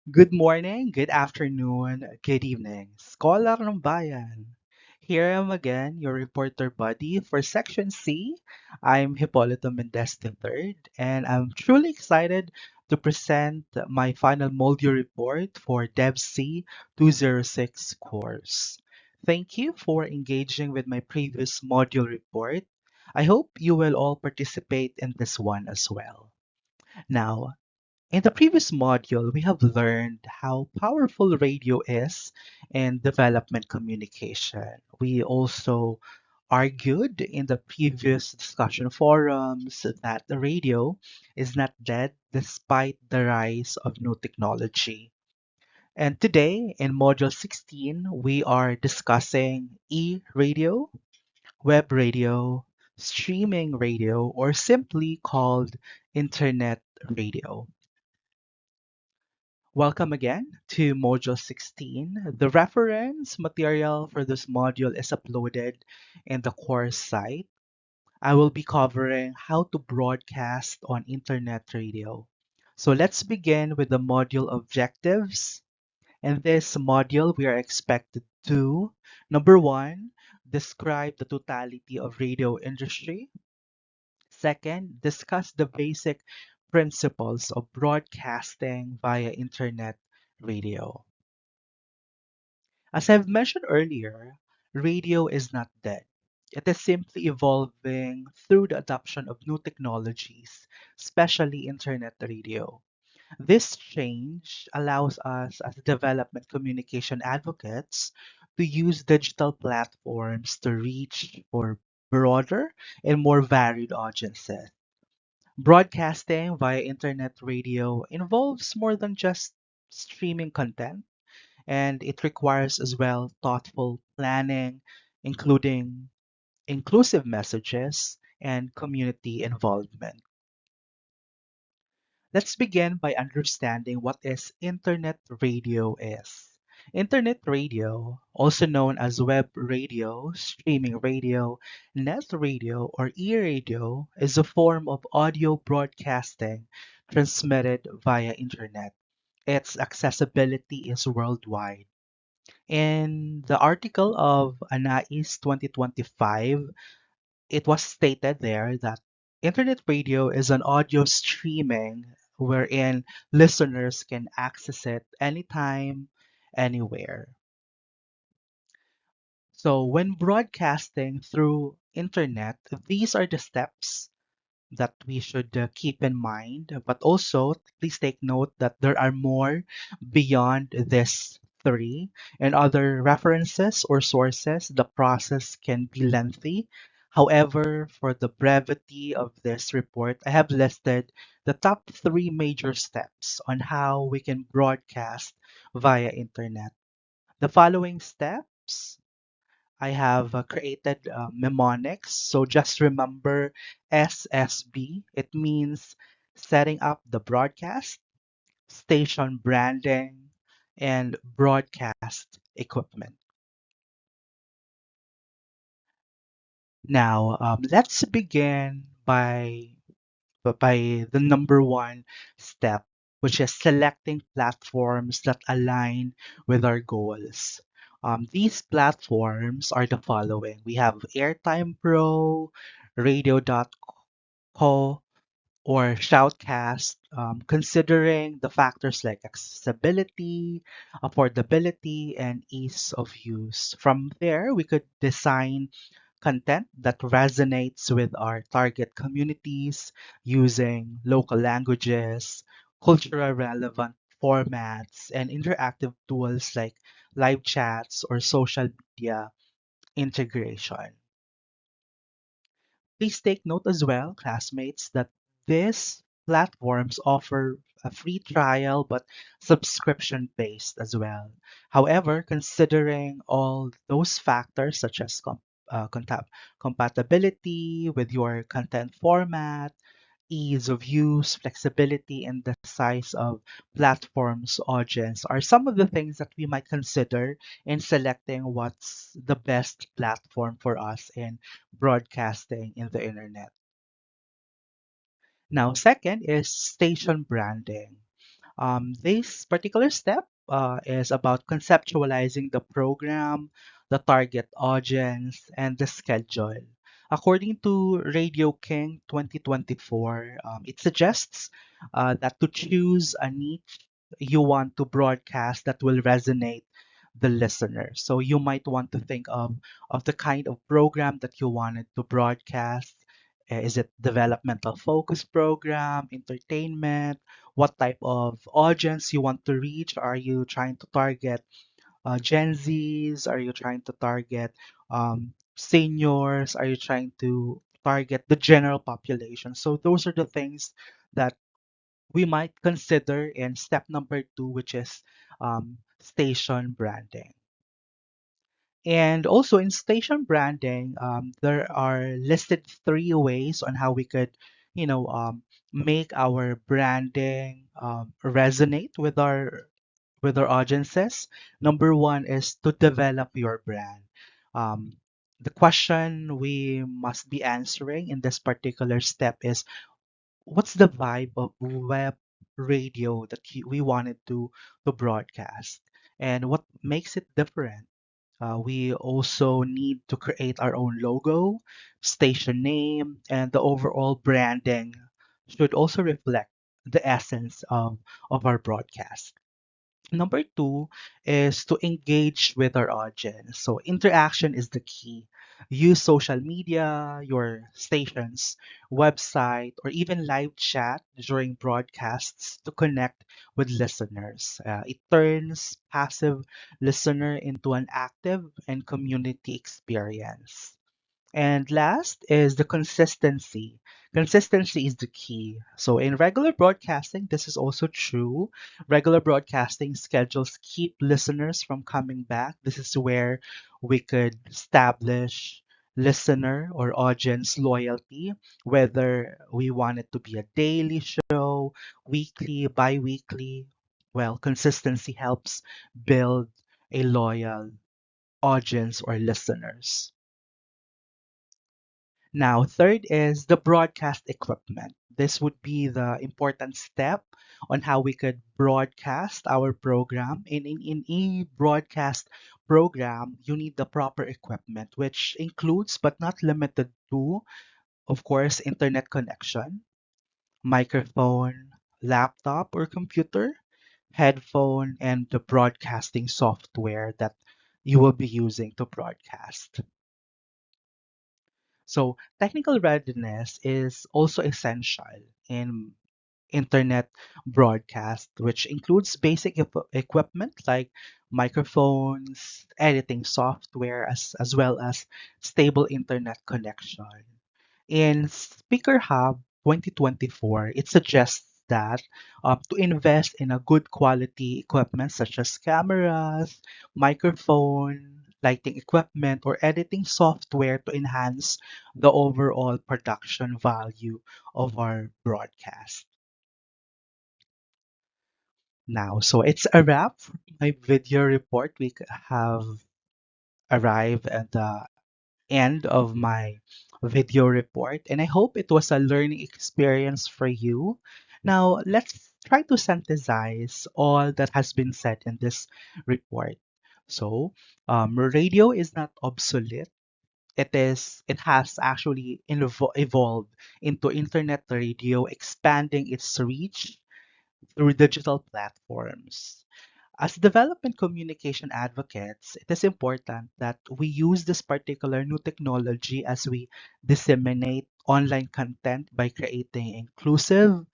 Good morning, good afternoon, good evening. Scholar ng Bayan. Here I am again, your reporter buddy for Section C. I'm Hippolyto Mendez III, and I'm truly excited to present my final module report for DevC 206 course. Thank you for engaging with my previous module report. I hope you will all participate in this one as well. Now, in the previous module, we have learned how powerful radio is in development communication. We also argued in the previous discussion forums that the radio is not dead despite the rise of new technology. And today, in Module 16, we are discussing e-radio, web radio, streaming radio, or simply called internet radio. Welcome again to Module 16. The reference material for this module is uploaded in the course site. I will be covering how to broadcast on internet radio. So let's begin with the module objectives. In this module, we are expected to, number one, describe the totality of radio industry. Second, discuss the basic principles of broadcasting via internet radio. As I've mentioned earlier, radio is not dead. It is simply evolving through the adoption of new technologies, especially internet radio. This change allows us as development communication advocates to use digital platforms to reach for broader and more varied audiences. Broadcasting via internet radio involves more than just streaming content, and it requires as well thoughtful planning, including inclusive messages and community involvement. Let's begin by understanding what is internet radio is. Internet radio, also known as web radio, streaming radio, net radio, or e-radio, is a form of audio broadcasting transmitted via internet. Its accessibility is worldwide. In the article of Anais 2025, it was stated there that internet radio is an audio streaming wherein listeners can access it anytime, anywhere. So when broadcasting through internet, these are the steps that we should keep in mind. But also, please take note that there are more beyond this three. In other references or sources, the process can be lengthy. However, for the brevity of this report, I have listed the top three major steps on how we can broadcast via internet. The following steps I have created mnemonics. So just remember SSB. It means setting up the broadcast, station branding, and broadcast equipment. Now, let's begin by the number one step, which is selecting platforms that align with our goals. These platforms are the following. We have Airtime Pro, Radio.co, or Shoutcast, considering the factors like accessibility, affordability, and ease of use. From there, we could design content that resonates with our target communities using local languages, cultural relevant formats, and interactive tools like live chats or social media integration. Please take note as well, classmates, that these platforms offer a free trial but subscription based as well. However, considering all those factors such as compatibility with your content format, ease of use, flexibility, and the size of platform's audience are some of the things that we might consider in selecting what's the best platform for us in broadcasting in the internet. Now, second is station branding. This particular step is about conceptualizing the program, the target audience, and the schedule. According to Radio King 2024, it suggests that to choose a niche you want to broadcast that will resonate the listener. So you might want to think of the kind of program that you wanted to broadcast. Is it developmental focus program, entertainment? What type of audience you want to reach? Are you trying to target Gen Zs? Are you trying to target seniors? Are you trying to target the general population? So those are the things that we might consider in step number two, which is station branding. And also in station branding, there are listed three ways on how we could, you know, make our branding resonate with our audiences. Number one is to develop your brand. Um, the question we must be answering in this particular step is what's the vibe of web radio that we wanted to broadcast, and what makes it different. We also need to create our own logo, station name, and the overall branding should also reflect the essence of our broadcast. Number two is to engage with our audience. So interaction is the key. Use social media, your station's website, or even live chat during broadcasts to connect with listeners. It turns passive listener into an active and community experience. And last is the consistency. Consistency is the key. So in regular broadcasting, this is also true. Regular broadcasting schedules keep listeners from coming back. This is where we could establish listener or audience loyalty, whether we want it to be a daily show, weekly, bi-weekly. Well, consistency helps build a loyal audience or listeners. Now, third is the broadcast equipment. This would be the important step on how we could broadcast our program. In a broadcast program, you need the proper equipment, which includes but not limited to, of course, internet connection, microphone, laptop or computer, headphone, and the broadcasting software that you will be using to broadcast. So technical readiness is also essential in internet broadcast, which includes basic equipment like microphones, editing software, as well as stable internet connection. In Speaker Hub 2024, it suggests that to invest in a good quality equipment such as cameras, microphone, lighting equipment, or editing software to enhance the overall production value of our broadcast. Now, so it's a wrap for my video report. Have arrived at the end of my video report, and I hope it was a learning experience for you. Now, let's try to synthesize all that has been said in this report. So, radio is not obsolete. It has actually evolved into internet radio, expanding its reach through digital platforms. As development communication advocates, it is important that we use this particular new technology as we disseminate online content by creating inclusive,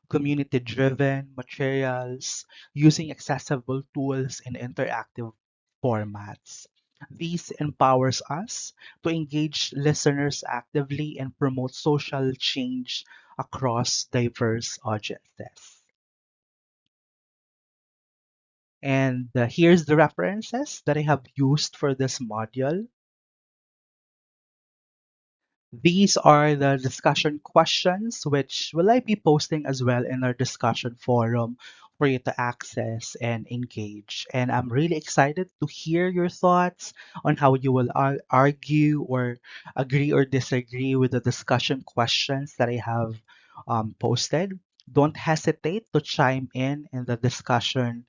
community driven materials using accessible tools and interactive formats. This empowers us to engage listeners actively and promote social change across diverse audiences. And here's the references that I have used for this module. These are the discussion questions, which will I be posting as well in our discussion forum for you to access and engage. And I'm really excited to hear your thoughts on how you will argue or agree or disagree with the discussion questions that I have posted. Don't hesitate to chime in the discussion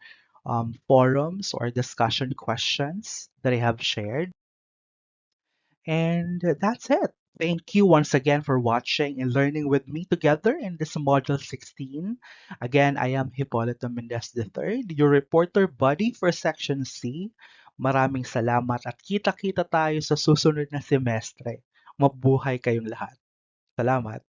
forums or discussion questions that I have shared. And that's it. Thank you once again for watching and learning with me together in this Module 16. Again, I am Hippolyto Mendez III, your reporter buddy for Section C. Maraming salamat at kita-kita tayo sa susunod na semestre. Mabuhay kayong lahat. Salamat.